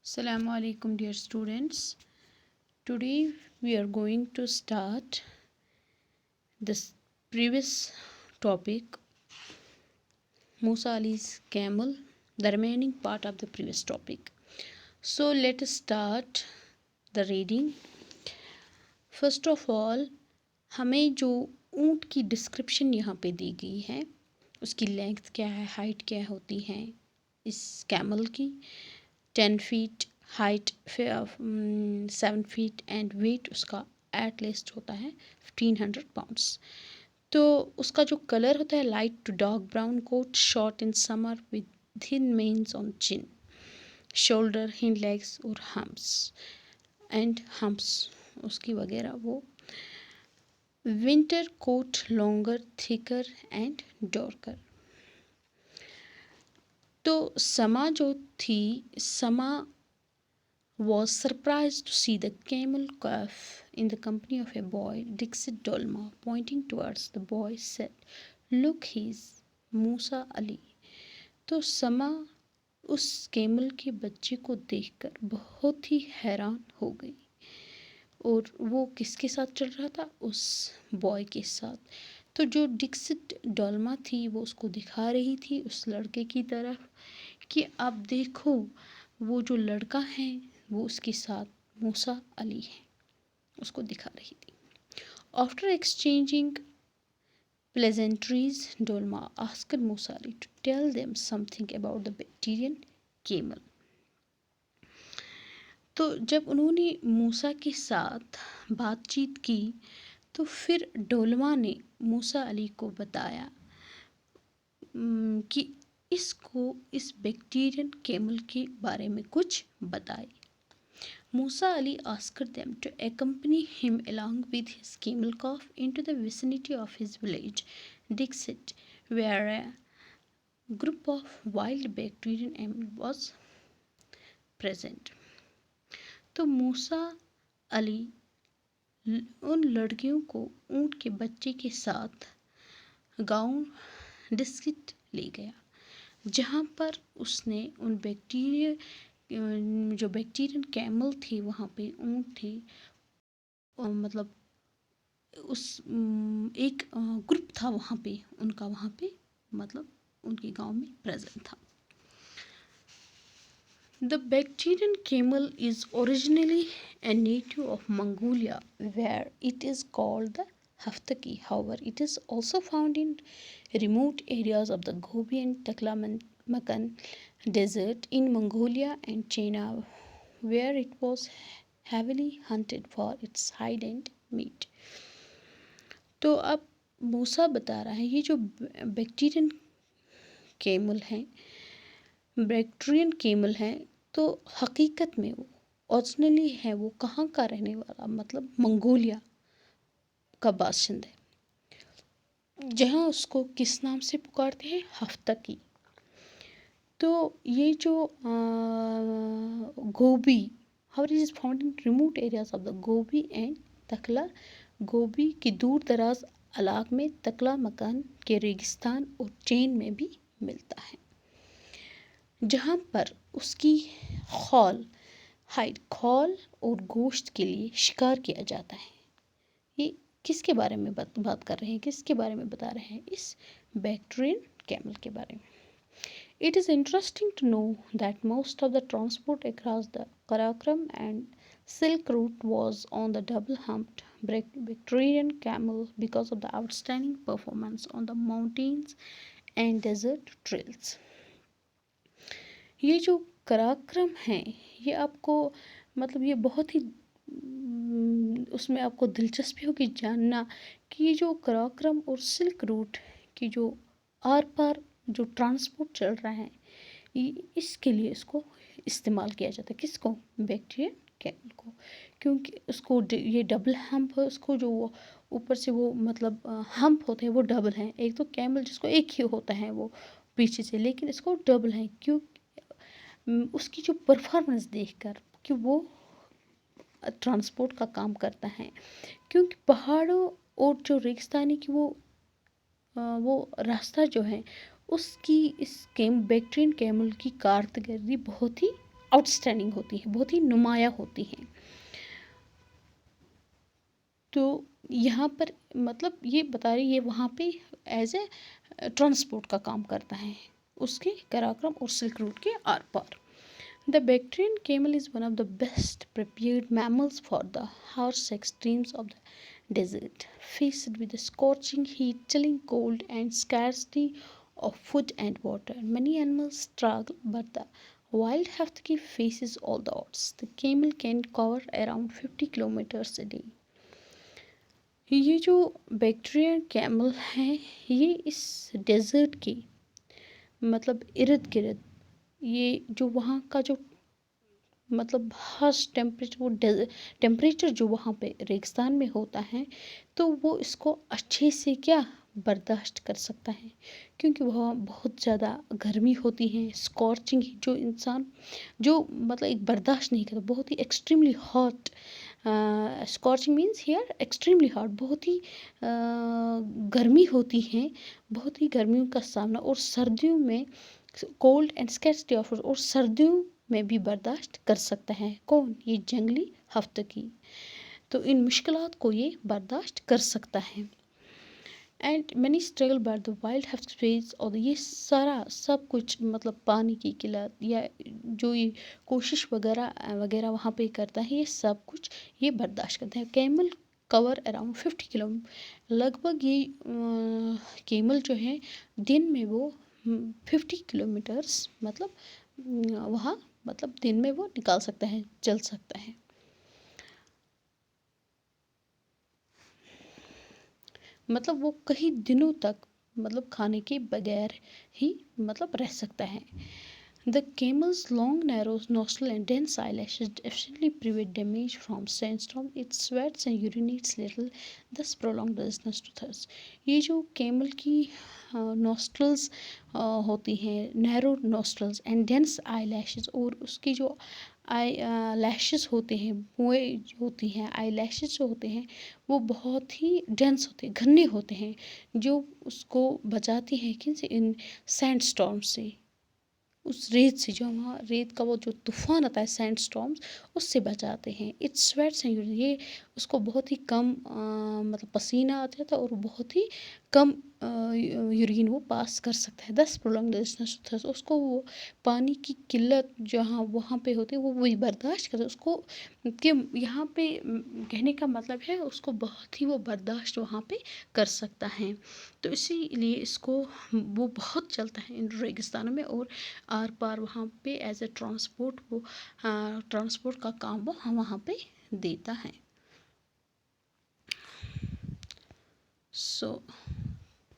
Assalamu alaikum dear students. Today we are going to start this previous topic, Musa Ali's camel, the remaining part of the previous topic. So let us start the reading. First of all, हमें जो ऊँट की description यहाँ पे दी गई है, उसकी length क्या है, हाइट क्या होती है इस कैमल की, 10 feet height, 7 feet and weight उसका एट लीस्ट होता है 1500 पाउंड्स। तो उसका जो कलर होता है light to dark brown coat, short in summer with thin manes on chin, shoulder, hind legs और हम्प्स उसकी वगैरह वो। Winter coat longer, thicker and darker. तो समा जो थी, समा was surprised to see the camel calf in the company of a boy. Dixit Dolma, pointing towards the boy, said, "Look, he's Musa Ali." तो समा उस कैमल के बच्चे को देखकर बहुत ही हैरान हो गई, और वो किसके साथ चल रहा था? उस बॉय के साथ। तो जो डिक्सिट डोल्मा थी वो उसको दिखा रही थी उस लड़के की तरफ कि आप देखो, वो जो लड़का है वो उसके साथ मूसा अली है, उसको दिखा रही थी। After exchanging pleasantries, Dolma asked Musa Ali to tell them something about the Bactrian camel. तो जब उन्होंने मूसा के साथ बातचीत की तो फिर डोलमा ने मूसा अली को बताया कि इस बैक्टीरियन कैमल के बारे में कुछ बताए। Musa Ali asked them to accompany him along with his camel calf into the vicinity of his village, Dixit, where a group of wild Bactrian animals was present. तो मूसा अली उन लड़कियों को ऊँट के बच्चे के साथ गांव डिस्किट ले गया, जहाँ पर उसने उन जो बैक्टीरियन कैमल थी, वहाँ पे ऊँट थे, मतलब उस एक ग्रुप था वहाँ पे, उनका वहाँ पे मतलब उनके गांव में प्रेजेंट था। The Bactrian camel is originally a native of Mongolia, where it is called the Haftaki. However, it is also found in remote areas of the Gobi and Taklamakan desert in Mongolia and China, where it was heavily hunted for its hide and meat. तो अब मूसा बता रहा है ये जो Bactrian camel है, तो हकीकत में वो ओरिजिनली है, वो कहाँ का रहने वाला, मतलब मंगोलिया का बाशिंदा है, जहाँ उसको किस नाम से पुकारते हैं? हफ्तकी। तो ये जो Gobi, how is found in remote areas of the Gobi and तकला, गोबी के दूर दराज इलाके में, तकला मकान के रेगिस्तान और चेन में भी मिलता है, जहाँ पर उसकी खॉल और गोश्त के लिए शिकार किया जाता है। ये किसके बारे में बात कर रहे हैं, किसके बारे में बता रहे हैं? इस बैक्ट्रियन कैमल के बारे में। It is interesting to know that most of the transport across the Karakoram and Silk Route was on the double-humped Bactrian camel because of the outstanding performance on the mountains and desert trails. ये जो कराक्रम है, ये आपको मतलब ये बहुत ही उसमें आपको दिलचस्पी होगी जानना कि ये जो कराक्रम और सिल्क रूट की जो आर पार जो ट्रांसपोर्ट चल रहा है, इसके लिए इसको इस्तेमाल किया जाता है। किसको? बैक्टीरियन कैमल को, क्योंकि उसको ये डबल हम्प है, उसको जो ऊपर से वो मतलब हम्प होते हैं वो डबल हैं। एक तो कैमल जिसको एक ही होता है वो पीछे से, लेकिन इसको डबल है, क्यों? उसकी जो परफॉर्मेंस देखकर कि वो ट्रांसपोर्ट का काम करता है, क्योंकि पहाड़ों और जो रेगिस्तानी की वो रास्ता जो है, उसकी इस बैक्टीरियन कैमल की कारकर्दगी बहुत ही आउटस्टैंडिंग होती हैं, बहुत ही नुमाया होती हैं। तो यहाँ पर मतलब ये बता रही है वहाँ पे एज ए ट्रांसपोर्ट का काम करता है उसके काराकोरम और सिल्क रूट के आर पार। The Bactrian camel is one of the best prepared mammals for the harsh extremes of the desert, faced with the scorching heat, chilling cold, and scarcity of food and water. Many animals struggle, but the wild husky faces all the odds. The camel can cover around 50 kilometers a day. ये जो Bactrian camel हैं ये इस desert के मतलब इर्द गिर्द ये जो वहाँ का जो मतलब हार्श टेम्परेचर वो टेम्परेचर जो वहाँ पे रेगिस्तान में होता है तो वो इसको अच्छे से क्या बर्दाश्त कर सकता है, क्योंकि वहाँ बहुत ज़्यादा गर्मी होती है, स्कॉर्चिंग जो इंसान जो मतलब एक बर्दाश्त नहीं करता, बहुत ही extremely hot. Scorching means here extremely hot, बहुत ही गर्मी होती है, बहुत ही गर्मियों का सामना, और सर्दियों में कोल्ड एंड स्कैर्सिटी ऑफ, और सर्दियों में भी बर्दाश्त कर सकता है कौन, ये जंगली हफ्तकी। तो इन मुश्किलात को ये बर्दाश्त कर सकता है। And many struggle by the wild हफ्तफेज, और ये सारा सब कुछ मतलब पानी की किल्लत या जो ये कोशिश वगैरह वगैरह वहाँ पे करता है, ये सब कुछ ये बर्दाश्त करते हैं। कैमल कवर अराउंड 50 किलोमीटर, लगभग ये कैमल जो है दिन में वो 50 किलोमीटर्स मतलब वहाँ मतलब दिन में वो निकाल सकता है, चल सकता है। मतलब वो कई दिनों तक मतलब खाने के बगैर ही मतलब रह सकता है। The camel's long, narrow nostril and dense eyelashes efficiently prevent damage from sandstorm. It sweats and urinates little, thus prolong resistance to thirst. ये जो camel की nostrils होती हैं, narrow nostrils and dense eyelashes, और उसकी जो आई लैशेस होते हैं, भुएँ होती हैं, आई लैशेस जो होते हैं वो बहुत ही डेंस होते हैं, घने होते हैं, जो उसको बचाती हैं किनसे, इन सैंड स्टॉर्म से, उस रेत से, जो वहाँ रेत का वो जो तूफान आता है सैंड स्टॉर्म्स, उससे बचाते हैं। इट्स स्वेट्स एंड ये उसको बहुत ही कम मतलब पसीना आता था, और बहुत ही कम यूरिन वो पास कर सकता है। 10 प्रोलॉन्ग रेजिस्टेंस, उसको वो पानी की किल्लत जहाँ वहाँ पे होती है वो वही बर्दाश्त करता है उसको, कि यहाँ पे कहने का मतलब है उसको बहुत ही वो बर्दाश्त वहाँ पे कर सकता है। तो इसीलिए इसको वो बहुत चलता है इन रेगिस्तानों में, और आर पार वहाँ पे एज ए ट्रांसपोर्ट वो ट्रांसपोर्ट का काम वो वहाँ पे देता है। सो